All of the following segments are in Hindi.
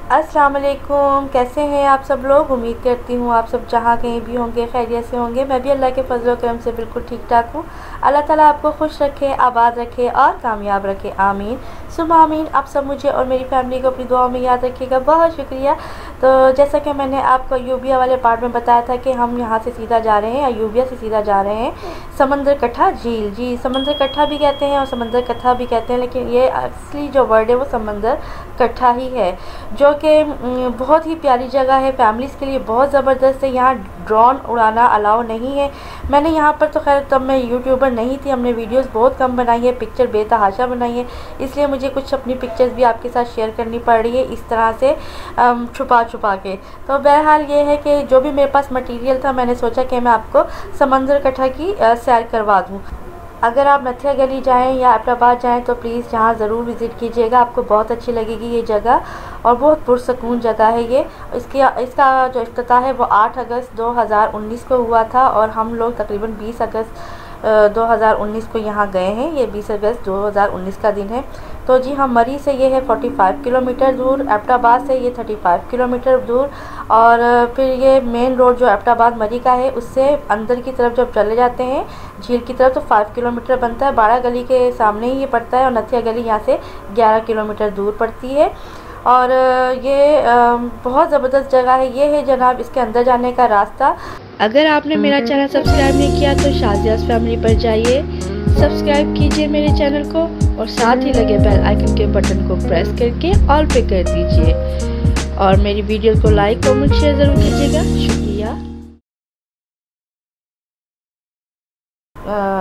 अस्सलाम वालेकुम। कैसे हैं आप सब लोग। उम्मीद करती हूँ आप सब जहाँ कहीं भी होंगे खैरियत से होंगे। मैं भी अल्लाह के फजल करम से बिल्कुल ठीक ठाक हूँ। अल्लाह ताला आपको खुश रखे, आबाद रखे और कामयाब रखे, आमीन सुबह आमीन। आप सब मुझे और मेरी फैमिली को अपनी दुआओं में याद रखिएगा। बहुत शुक्रिया। तो जैसा कि मैंने आपको अयूबिया वाले पार्ट में बताया था कि हम यहाँ से सीधा जा रहे हैं, अयूबिया से सीधा जा रहे हैं समंदर कट्ठा झील। जी, समंदर कट्ठा भी कहते हैं और समंदर कथा भी कहते हैं, लेकिन ये असली जो वर्ड है वो समंदर कट्ठा ही है, जो कि बहुत ही प्यारी जगह है। फैमिलीज़ के लिए बहुत ज़बरदस्त है। यहाँ ड्रोन उड़ाना अलाउ नहीं है। मैंने यहाँ पर तो खैर तब मैं यूट्यूबर नहीं थी, हमने वीडियोस बहुत कम बनाई है, पिक्चर बेतहाशा बनाई है, इसलिए मुझे कुछ अपनी पिक्चर्स भी आपके साथ शेयर करनी पड़ रही है इस तरह से छुपा छुपा के। तो बहरहाल ये है कि जो भी मेरे पास मटेरियल था मैंने सोचा कि मैं आपको समंदर कट्ठा की सैर करवा दूँ। अगर आप नथिया गली जाएं या एबटाबाद जाएं तो प्लीज़ यहाँ ज़रूर विज़िट कीजिएगा, आपको बहुत अच्छी लगेगी ये जगह और बहुत पुरसकून जगह है ये। इसका जो इफ्तिताह है वो 8 अगस्त 2019 को हुआ था और हम लोग तकरीबन 20 अगस्त 2019 को यहाँ गए हैं। ये 20 अगस्त 2019 का दिन है। तो जी हाँ, मरी से ये है 45 किलोमीटर दूर, एबटाबाद से ये 35 किलोमीटर दूर और फिर ये मेन रोड जो एबटाबाद मरी का है उससे अंदर की तरफ जब चले जाते हैं झील की तरफ तो 5 किलोमीटर बनता है। 12 गली के सामने ही ये पड़ता है और नथिया गली यहाँ से 11 किलोमीटर दूर पड़ती है। और ये बहुत ज़बरदस्त जगह है। ये है जनाब इसके अंदर जाने का रास्ता। अगर आपने मेरा चैनल सब्सक्राइब नहीं किया तो शाजियाज़ फैमिली पर जाइए, सब्सक्राइब कीजिए मेरे चैनल को और साथ ही लगे बेल आइकन के बटन को प्रेस करके ऑल पे कर दीजिए और मेरी वीडियो को लाइक कमेंट शेयर ज़रूर कीजिएगा। शुक्रिया।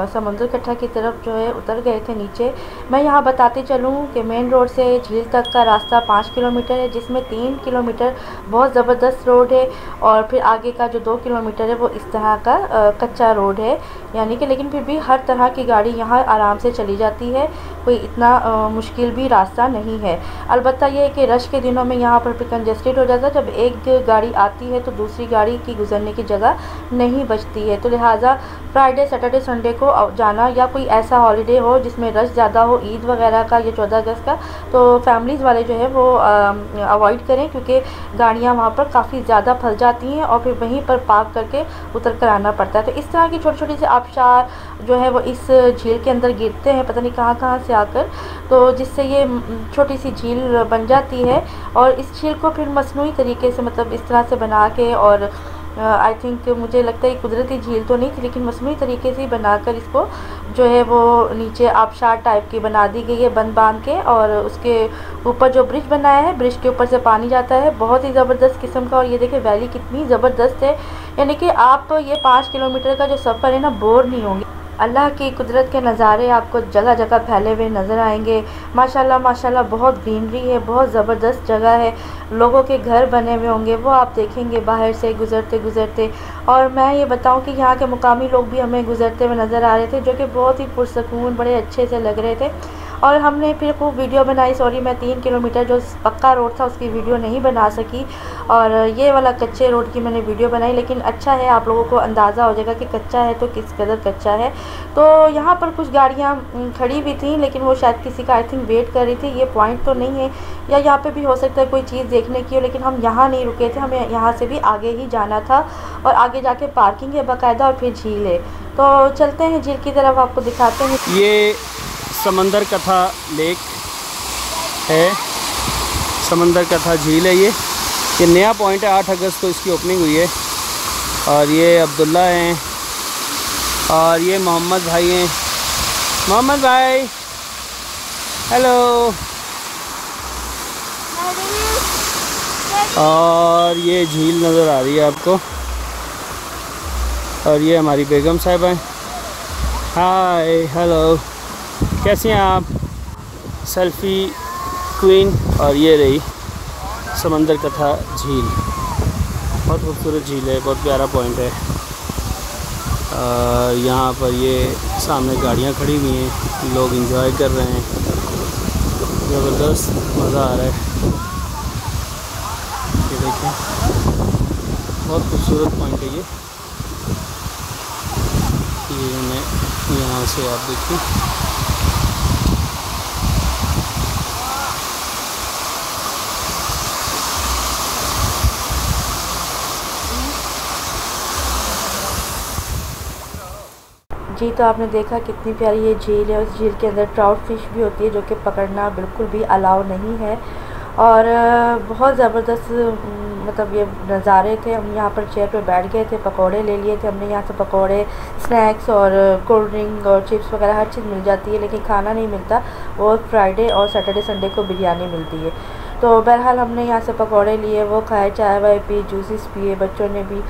समंदर कट्ठा की तरफ जो है उतर गए थे नीचे। मैं यहाँ बताते चलूँ कि मेन रोड से झील तक का रास्ता 5 किलोमीटर है, जिसमें 3 किलोमीटर बहुत ज़बरदस्त रोड है और फिर आगे का जो 2 किलोमीटर है वो इस तरह का कच्चा रोड है, यानी कि लेकिन फिर भी हर तरह की गाड़ी यहाँ आराम से चली जाती है, कोई इतना मुश्किल भी रास्ता नहीं है। अलबत्ता ये है कि रश के दिनों में यहाँ पर फिर कंजेस्टेड हो जाता है, जब एक गाड़ी आती है तो दूसरी गाड़ी की गुजरने की जगह नहीं बचती है। तो लिहाजा फ्राइडे सैटरडे संडे को जाना या कोई ऐसा हॉलीडे हो जिसमें रश ज़्यादा हो, ईद वगैरह का या 14 अगस्त का, तो फैमिलीज़ वाले जो है वो अवॉइड करें, क्योंकि गाड़ियाँ वहाँ पर काफ़ी ज़्यादा फंस जाती हैं और फिर वहीं पर पार्क करके उतर कर आना पड़ता है। तो इस तरह की छोटी छोटी सी आबशार जो है वो इस झील के अंदर गिरते हैं पता नहीं कहाँ कहाँ से आकर, तो जिससे ये छोटी सी झील बन जाती है। और इस झील को फिर मसनूई तरीके से मतलब इस तरह से बना के और आई थिंक मुझे लगता है कुदरती झील तो नहीं थी लेकिन मसनूई तरीके से ही बनाकर इसको जो है वो नीचे आबशार टाइप की बना दी गई है बंद बांध के, और उसके ऊपर जो ब्रिज बनाया है ब्रिज के ऊपर से पानी जाता है बहुत ही ज़बरदस्त किस्म का। और ये देखिए वैली कितनी ज़बरदस्त है, यानी कि आप ये 5 किलोमीटर का जो सफ़र है ना बोर नहीं होंगे। अल्लाह की कुदरत के नज़ारे आपको जगह जगह फैले हुए नज़र आएंगे। माशाल्लाह माशाल्लाह बहुत ग्रीनरी है, बहुत ज़बरदस्त जगह है। लोगों के घर बने हुए होंगे वो आप देखेंगे बाहर से गुज़रते गुज़रते। और मैं ये बताऊं कि यहाँ के मुकामी लोग भी हमें गुज़रते हुए नज़र आ रहे थे, जो कि बहुत ही पुरसकून बड़े अच्छे से लग रहे थे। और हमने फिर खूब वीडियो बनाई। सॉरी मैं 3 किलोमीटर जो पक्का रोड था उसकी वीडियो नहीं बना सकी और ये वाला कच्चे रोड की मैंने वीडियो बनाई, लेकिन अच्छा है आप लोगों को अंदाज़ा हो जाएगा कि कच्चा है तो किस कदर कच्चा है। तो यहाँ पर कुछ गाड़ियाँ खड़ी भी थी लेकिन वो शायद किसी का आई थिंक वेट कर रही थी। ये पॉइंट तो नहीं है या यहाँ पे भी हो सकता है कोई चीज़ देखने की हो, लेकिन हम यहाँ नहीं रुके थे, हमें यहाँ से भी आगे ही जाना था और आगे जाके पार्किंग है बाकायदा और फिर झील है। तो चलते हैं झील की तरफ, आपको दिखाते हैं। ये समंदर कथा लेक है, समंदर कथा झील है। ये नया पॉइंट है, 8 अगस्त को इसकी ओपनिंग हुई है। और ये अब्दुल्ला हैं और ये मोहम्मद भाई हैं। मोहम्मद भाई हेलो। और ये झील नज़र आ रही है आपको और ये हमारी बेगम साहिबा हैं। हाय हेलो, कैसी हैं आप? Selfie queen. और ये रही समंदर कथा झील, बहुत खूबसूरत झील है, बहुत प्यारा पॉइंट है। यहाँ पर ये सामने गाड़ियाँ खड़ी हुई हैं, लोग एंजॉय कर रहे हैं, ज़बरदस्त मज़ा आ रहा है। ये देखें बहुत खूबसूरत पॉइंट है ये मैं यहाँ से आप देखिए जी तो आपने देखा कितनी प्यारी ये झील है। उस झील के अंदर ट्राउट फिश भी होती है जो कि पकड़ना बिल्कुल भी अलाउ नहीं है। और बहुत ज़बरदस्त मतलब ये नज़ारे थे। हम यहाँ पर चेयर पे बैठ गए थे, पकोड़े ले लिए थे हमने। यहाँ से पकोड़े, स्नैक्स और कोल्ड ड्रिंक और चिप्स वगैरह हर चीज़ मिल जाती है, लेकिन खाना नहीं मिलता। वो फ्राइडे और सैटरडे संडे को बिरयानी मिलती है। तो बहरहाल हमने यहाँ से पकोड़े लिए, वो खाए, चाय वाय पी, जूसेस पिए, बच्चों ने भी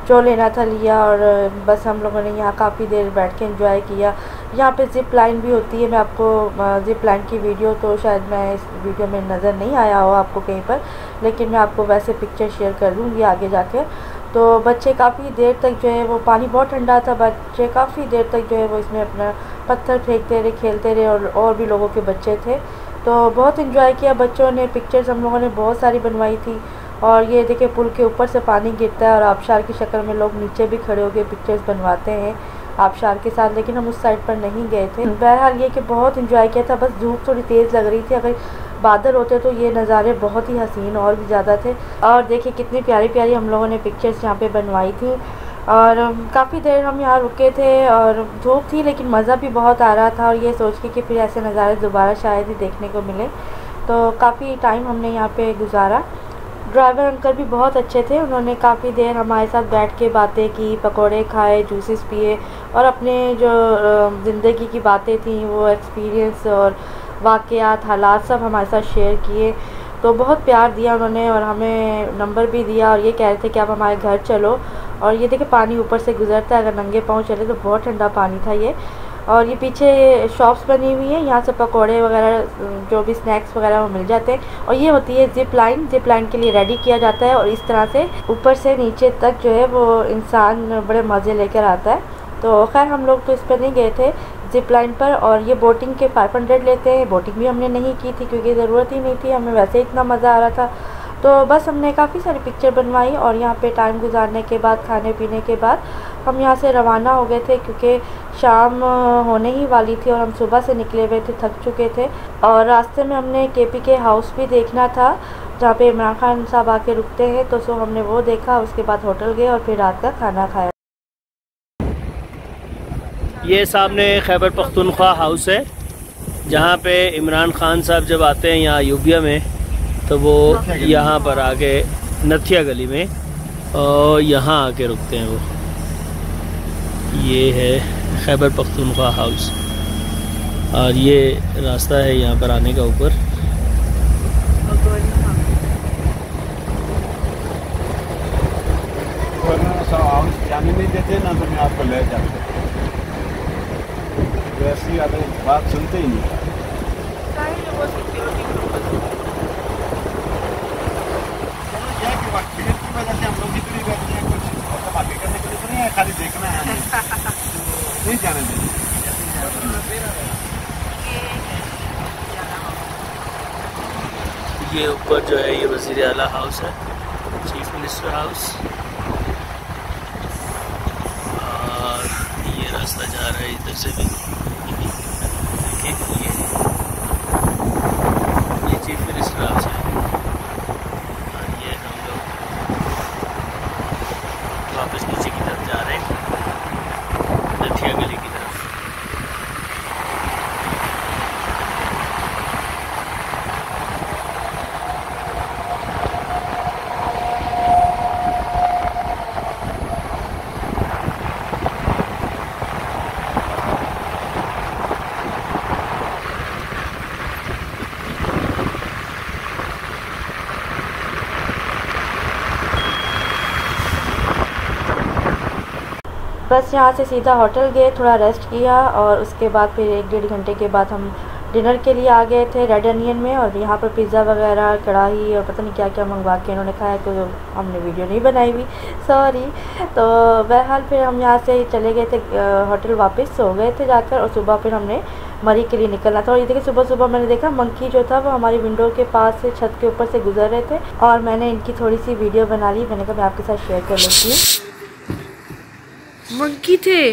जो लेना था लिया। और बस हम लोगों ने यहाँ काफ़ी देर बैठ के एंजॉय किया। यहाँ पे ज़िप लाइन भी होती है। मैं आपको ज़िप लाइन की वीडियो तो शायद मैं इस वीडियो में नज़र नहीं आया हो आपको कहीं पर, लेकिन मैं आपको वैसे पिक्चर शेयर कर दूँगी आगे जाके। तो बच्चे काफ़ी देर तक जो है वो, पानी बहुत ठंडा था, बच्चे काफ़ी देर तक जो है वो इसमें अपना पत्थर फेंकते रहे, खेलते रहे। और भी लोगों के बच्चे थे, तो बहुत इन्जॉय किया बच्चों ने। पिक्चर्स हम लोगों ने बहुत सारी बनवाई थी। और ये देखिए पुल के ऊपर से पानी गिरता है और आबशार की शक्ल में लोग नीचे भी खड़े होकर पिक्चर्स बनवाते हैं आबशार के साथ, लेकिन हम उस साइड पर नहीं गए थे। बहरहाल ये कि बहुत इन्जॉय किया था। बस धूप थोड़ी तेज़ लग रही थी, अगर बादल होते तो ये नज़ारे बहुत ही हसीन और भी ज़्यादा थे। और देखिए कितनी प्यारी प्यारी हम लोगों ने पिक्चर्स यहाँ पे बनवाई थी। और काफ़ी देर हम यहाँ रुके थे और धूप थी, लेकिन मज़ा भी बहुत आ रहा था। और ये सोच के कि फिर ऐसे नज़ारे दोबारा शायद ही देखने को मिले, तो काफ़ी टाइम हमने यहाँ पे गुजारा। ड्राइवर अंकल भी बहुत अच्छे थे, उन्होंने काफ़ी देर हमारे साथ बैठ के बातें की, पकोड़े खाए, जूसेस पिए और अपने जो ज़िंदगी की बातें थी, वो एक्सपीरियंस और वाक़यात, हालात सब हमारे साथ शेयर किए। तो बहुत प्यार दिया उन्होंने और हमें नंबर भी दिया और ये कह रहे थे कि आप हमारे घर चलो। और ये देखिए पानी ऊपर से गुजरता है, अगर नंगे पाँव चले तो बहुत ठंडा पानी था ये। और ये पीछे शॉप्स बनी हुई हैं, यहाँ से पकोड़े वगैरह जो भी स्नैक्स वगैरह वो मिल जाते हैं। और ये होती है ज़िप लाइन, ज़िप लाइन के लिए रेडी किया जाता है और इस तरह से ऊपर से नीचे तक जो है वो इंसान बड़े मज़े लेकर आता है। तो खैर हम लोग तो इस पर नहीं गए थे ज़िप लाइन पर। और ये बोटिंग के 500 लेते हैं, बोटिंग भी हमने नहीं की थी क्योंकि ज़रूरत ही नहीं थी, हमें वैसे इतना मज़ा आ रहा था। तो बस हमने काफ़ी सारी पिक्चर बनवाई और यहाँ पे टाइम गुजारने के बाद, खाने पीने के बाद हम यहाँ से रवाना हो गए थे क्योंकि शाम होने ही वाली थी और हम सुबह से निकले हुए थे, थक चुके थे। और रास्ते में हमने KPK हाउस भी देखना था जहाँ पे इमरान खान साहब आके रुकते हैं, तो हमने वो देखा। उसके बाद होटल गए और फिर रात का खाना खाया। ये सामने खैबर पख्तूनख्वा हाउस है जहाँ पे इमरान खान साहब जब आते हैं यहाँ यूबिया में तो वो यहाँ पर आके नथिया गली में और यहाँ आके रुकते हैं वो। ये है खैबर पख्तूनख्वा हाउस और ये रास्ता है यहाँ पर आने का ऊपर। जाने नहीं देते ना, तो मैं आपको ले जाते, वैसी बात सुनते ही नहीं। खाली देखना है, नहीं जाने देंगे। ये ऊपर जो है ये वज़ीर आला हाउस है, चीफ मिनिस्टर हाउस। और ये रास्ता जा रहा है इधर से भी, देखिए ये चीफ मिनिस्टर हाउस है। और ये हम लोग वापस नीचे की तरफ जा रहे हैं, नथिया गली की तरफ। बस यहाँ से सीधा होटल गए, थोड़ा रेस्ट किया और उसके बाद फिर 1-1.5 घंटे के बाद हम डिनर के लिए आ गए थे रेड अनियन में। और यहाँ पर पिज़्ज़ा वगैरह, कढ़ाई और पता नहीं क्या क्या मंगवा के इन्होंने खाया, तो हमने वीडियो नहीं बनाई हुई, सॉरी। तो बहरहाल फिर हम यहाँ से चले गए थे होटल, वापस सो गए थे जाकर। और सुबह फिर हमने मरी के लिए निकलना था। और ये देखिए सुबह सुबह मैंने देखा मंकी जो था वो हमारी विंडो के पास से, छत के ऊपर से गुजर रहे थे और मैंने इनकी थोड़ी सी वीडियो बना ली। मैंने कहा मैं आपके साथ शेयर कर लेती हूँ। मंकी थे।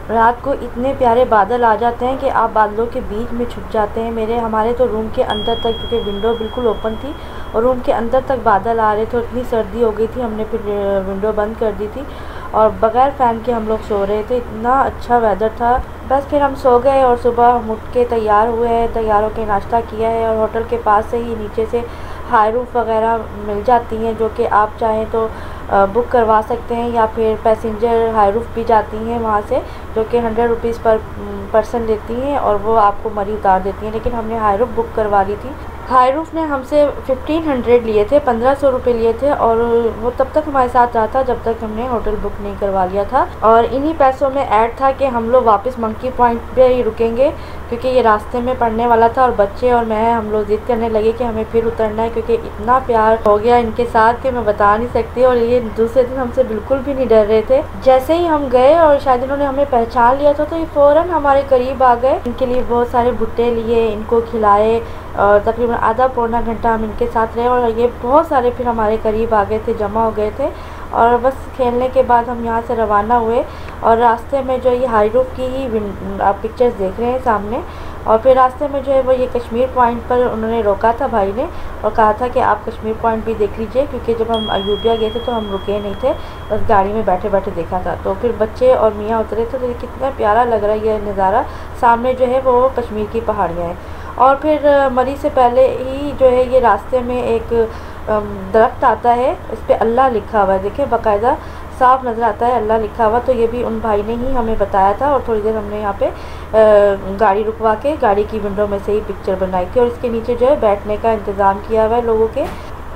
रात को इतने प्यारे बादल आ जाते हैं कि आप बादलों के बीच में छुप जाते हैं। हमारे तो रूम के अंदर तक, क्योंकि विंडो बिल्कुल ओपन थी और रूम के अंदर तक बादल आ रहे थे और इतनी सर्दी हो गई थी, हमने फिर विंडो बंद कर दी थी। और बगैर फ़ैन के हम लोग सो रहे थे, इतना अच्छा वेदर था। बस फिर हम सो गए और सुबह हम उठ के तैयार हुए हैं, तैयार होकर नाश्ता किया है और होटल के पास से ही नीचे से हाई रूफ वगैरह मिल जाती हैं जो कि आप चाहें तो बुक करवा सकते हैं, या फिर पैसेंजर हाई रूफ भी जाती हैं वहाँ से, जो कि 100 रुपीज़ पर पर्सन लेती हैं और वो आपको मरी उतार देती हैं। लेकिन हमने हाई रूफ बुक करवा ली थी। हाई रूफ ने हमसे 1500 लिए थे, 1500 रुपये लिए थे, और वो तब तक हमारे साथ रहा था जब तक हमने होटल बुक नहीं करवा लिया था। और इन्हीं पैसों में ऐड था कि हम लोग वापस मंकी पॉइंट पे ही रुकेंगे, क्योंकि ये रास्ते में पड़ने वाला था। और बच्चे और मैं हम लोग ज़िद करने लगे कि हमें फिर उतरना है, क्योंकि इतना प्यार हो गया इनके साथ कि मैं बता नहीं सकती। और ये दूसरे दिन हमसे बिल्कुल भी नहीं डर रहे थे। जैसे ही हम गए और शायद इन्होंने हमें पहचान लिया था, तो ये फ़ौरन हमारे करीब आ गए। इनके लिए बहुत सारे भुट्टे लिए, इनको खिलाए और तकरीबन आधा पौना घंटा हम इनके साथ रहे। और ये बहुत सारे फिर हमारे करीब आ गए थे, जमा हो गए थे। और बस खेलने के बाद हम यहाँ से रवाना हुए। और रास्ते में जो ये हाई रूफ की ही आप पिक्चर्स देख रहे हैं सामने। और फिर रास्ते में जो है वो ये कश्मीर पॉइंट पर उन्होंने रोका था भाई ने, और कहा था कि आप कश्मीर पॉइंट भी देख लीजिए, क्योंकि जब हम अयोध्या गए थे तो हम रुके नहीं थे, बस गाड़ी में बैठे बैठे देखा था। तो फिर बच्चे और मियाँ उतरे थे, तो ये कितना प्यारा लग रहा है ये नज़ारा। सामने जो है वो कश्मीर की पहाड़ियाँ हैं। और फिर मरी से पहले ही जो है ये रास्ते में एक दरख्त आता है, इस पर अल्लाह लिखा हुआ है, देखिए बाकायदा साफ नज़र आता है अल्लाह लिखा हुआ। तो ये भी उन भाई ने ही हमें बताया था। और थोड़ी देर हमने यहाँ पे गाड़ी रुकवा के गाड़ी की विंडो में से ही पिक्चर बनाई थी। और इसके नीचे जो है बैठने का इंतज़ाम किया हुआ है लोगों के।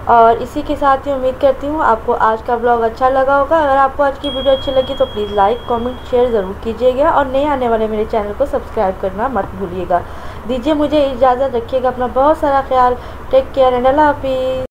और इसी के साथ ही उम्मीद करती हूँ आपको आज का ब्लॉग अच्छा लगा होगा। अगर आपको आज की वीडियो अच्छी लगी तो प्लीज़ लाइक कमेंट शेयर ज़रूर कीजिएगा, और नए आने वाले मेरे चैनल को सब्सक्राइब करना मत भूलिएगा। दीजिए मुझे इजाज़त, रखिएगा अपना बहुत सारा ख्याल। टेक केयर एंड अल्लाह हाफिज़।